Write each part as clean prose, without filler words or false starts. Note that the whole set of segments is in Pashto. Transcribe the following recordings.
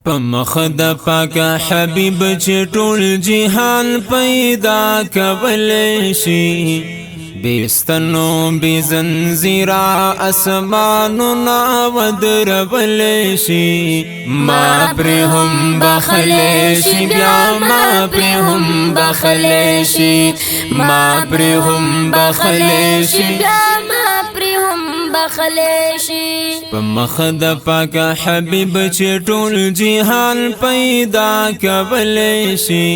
په مخ د پاک حبیب چې ټول جهان پیدا کولی شي بیستنو بی زنزیرا اسمانونا ودربلی شي ما پری هم بخلی شي بیا ما پری هم بخلی شي ما پری هم بخلی شي بیا ما پری هم بخلی شي په مخ د پاک حبیب چې ټول جهان پیدا کولی شي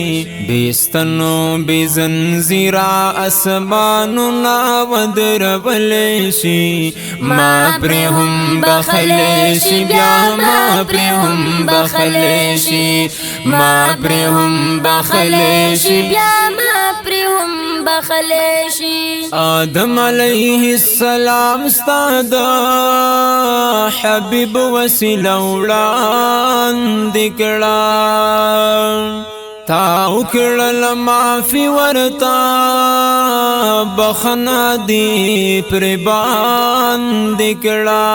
بیستنو بی زنزیرا اسمانونا ودربلی شي ما پری هم بخلی شي بیا ما پری هم بخلی شي ما پری هم بخلی شي بیا ما پری هم بخلی شي آدم علیہ السلام استاد حبیب وسیله وړاندې کړه تا وکړل معافي ورتا بخنا دی پر باندې کړه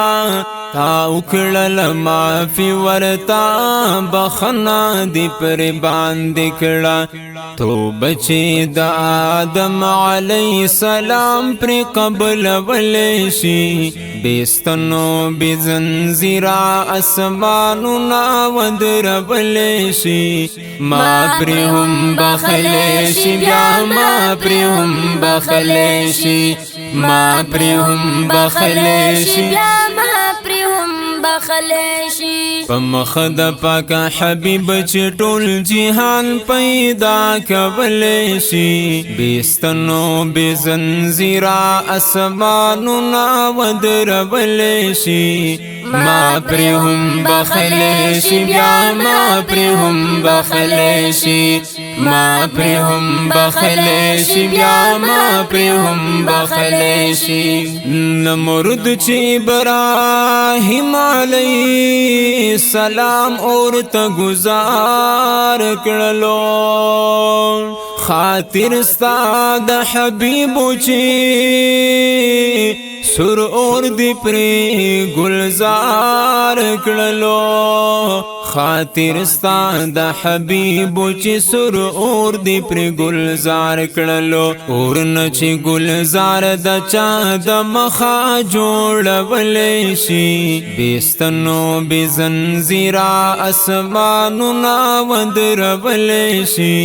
تا وکړل معافي ورتا بخنا دی پر باندې کړه توبه چې د آدم علیه السلام پر قبل ولی شي بیستنو بی زنزیرا اسمانونا ودربلی شي ما پری هم بخلی شي بیا ما پری هم بخلی شي ما پری هم بخلی شي بیا ما پری هم بخلی شي په مخ د پاک حبیب چې ټول جهان پیدا کولی شي بیستنو بی زنزیرا اسمانونا ودربلی شي ما پری هم بخلی شي بیا ما پری هم بخلی شي ما پری هم بخلی شي بیا ما پری هم بخلی شي نمرود چې ابراهیم علیه السلام اور ته گزار کړلو خاطر ستا د حبیبو چې سر اور دی پری گلزار کړلو خاطر ستا د حبیبو چې سر اور دی پری گلزار کړلو اور نه چې گلزار د چا د مخا جوړولی شي بیستنو بی زنزیرا اسمانونا ودربلی شي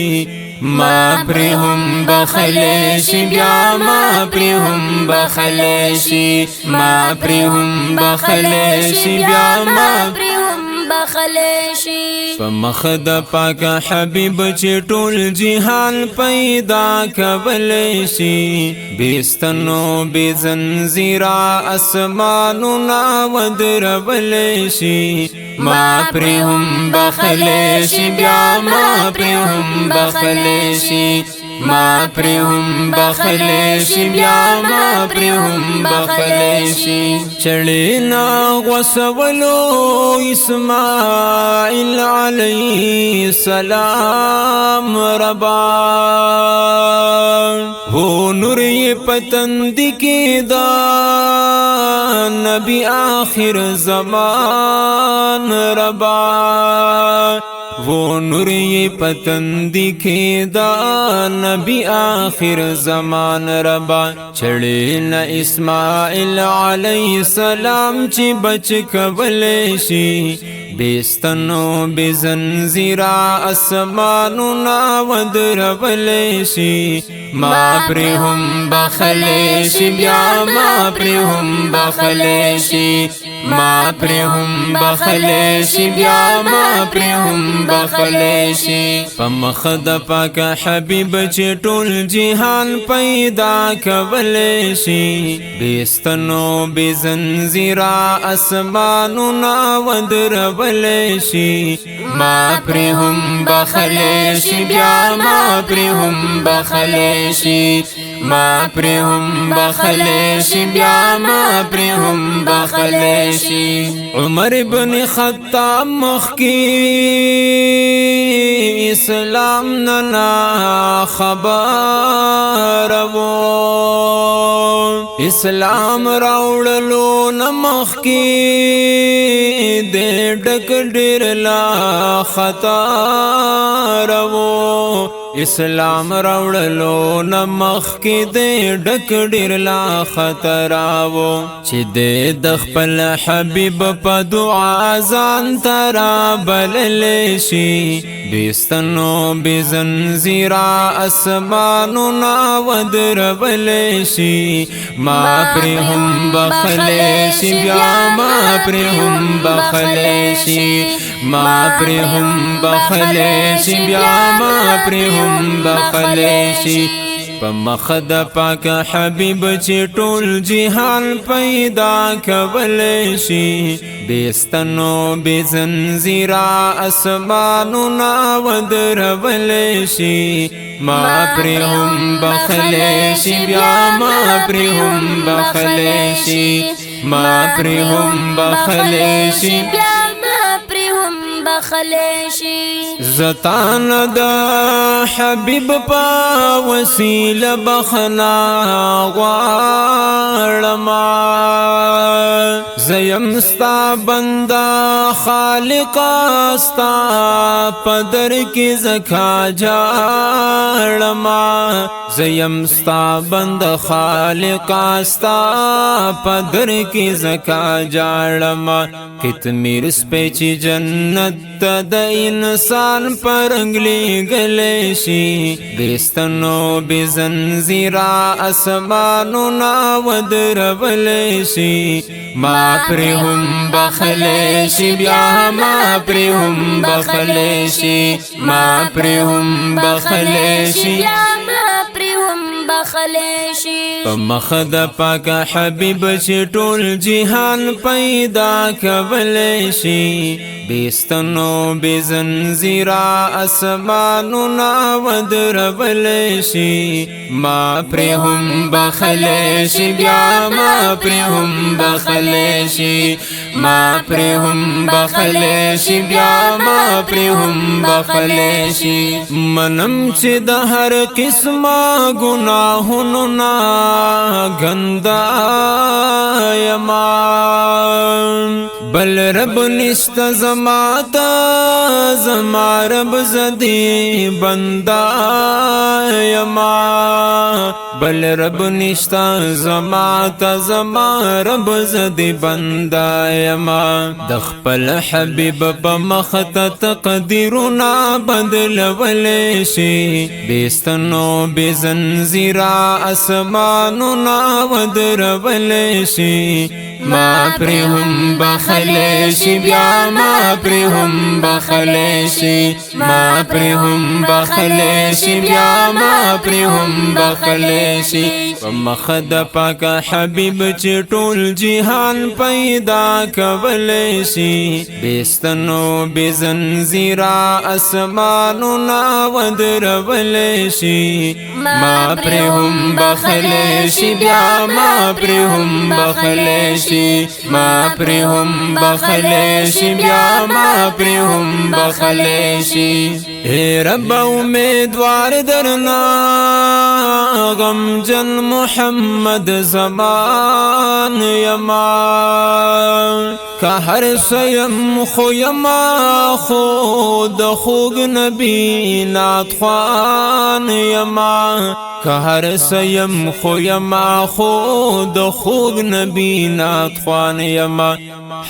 ما پری هم بخلی شي بیا ما پری هم بخلی شي ما پری هم بخلی شي بیا ما پری هم بخلی شي په مخ د پاک حبیب چې ټول جهان پیدا کولی شي بیستنو بی زنزیرا اسمانونا ودربلی شي ما پری هم بخلی شي بیا ما پری هم بخلی شي ما پری هم بخلی شي بیا ما پری هم بخلی شي چړینا غوسولو اسماعیل علیه السلام ربا هو نور یہ پتند کی دا نبی آخر زمان ربا وہ نور یہ پتند کی دا نبی آخر زمان ربا چھڑے نہ اسماعیل علیہ السلام چی بچ کولی شي بیستنو بی زنزیرا اسمانونا ودربلی شي ما پری هم بخلی شي بیا ما پری هم بخلی شي ما پری هم بخلی شي بیا ما پری هم بخلی شي په مخ د پاک حبیب چې ټول جهان پیدا کولی شي بیستنو بی زنزیرا اسمانونا ودربلی شي ما پری هم بخلی شي بیا ما پری هم بخلی شي ما پری هم بخلی شي بیا ما پری هم بخلی شي عمر بن خطاب مخکی اسلام ننا خبر وو اسلام راوړلو نمخ کې دې ډک ډېر لا خطا رو اسلام راوړلو نمخ کې دې ډک ډېر لا خطر راو چې دې د خپل حبيب په دعا ځان ترا بلل شي بستنو بزنزیرا اسمانو نا ودربل شي ما پرهم بخل شي بیا ما پرهم بخل شي ما پرهم بخل شي بیا ما پرهم بخل شي پمخد پاک حبیب چې ټول جهان پیدا کول شي بستنو بزنزیرا اسمانو نا ودرول شي ما پرهم بخل شي بیا ما پرهم بخل شي ما پرهم بخل شي بخلشی زتان دا حبیب پا وسیل بخنا غوارما زیم ستا بندا خالق استا پدر کی زکا جارما زیم ستا بند خالق استا پدر کی زکا جارما کتمیر سپیچی جنت د انسان پرنګلی گلې شي بستنو بزنزیرا اسمانو نا ودرول شي ما پرهم بخل شي بیا ما پرهم بخل شي ما پرهم بخل شي بخلشی پمخد پاک حبیب چې ټول جهان پیدا کول شي بستنو بزنزیرا اسمانو نا ودرول شي ما پرهم بخل شي بیا ما پرهم بخل شي ما پرهم بخل شي بیا ما پرهم بخل شي منم چې د هر قسمه گناہونو نا گندا یما بل رب نشت زماتا زما رب زدی بندا یما بل رب نشت زماتا زما رب زدی بندا یما دخپل حبیب بمخت تقدیرنا بدلول شي بستنو بزنزیرا اسمانو نا ودرول شي ما پرهم بخل شي بیا ما پرهم بخل شي ما پرهم بخل شي بیا ما پرهم بخل شي پمخد پاک حبیب چې ټول جهان پیدا کول شي بستنو بزنزیرا اسمانو نا ودرول شي ما پرهم بخل شي بیا ما پرهم بخل شي ما پرهم بخل شي بیا ما پرهم بخل شي اے رب امیدوار درنا غم جن محمد زمان یما که هر سیم خو یما خود خوگ نبی ناتخوان یما که هر سیم خو یما خود خوگ نبی ناتخوان یما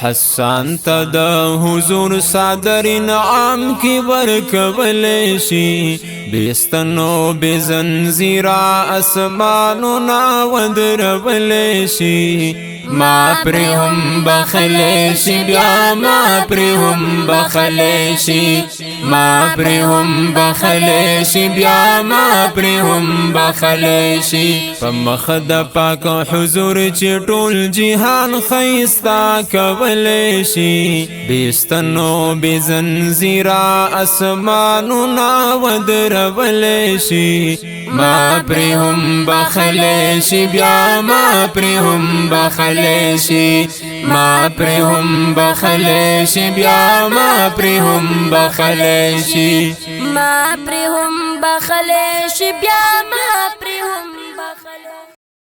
حسان تا دا حضور صادر انعام کی ورکول شي بستنو بزنزیرا اسمانو نا ودرول شي ما پرهم بخل شي بیا ما پرهم بخل شي ما پرهم بخل شي بیا ما پرهم بخل شي پمخد پاک حضور چې ټول جهان خیستا کول شي بستنو بزنزیرا اسمانو نا ودرول شي ما پرهم بخل شي بیا ما پرهم بخل شي ما پرهم بخل شي بیا ما پرهم بخل شي ما پرهم بخل شي بیا ما پرهم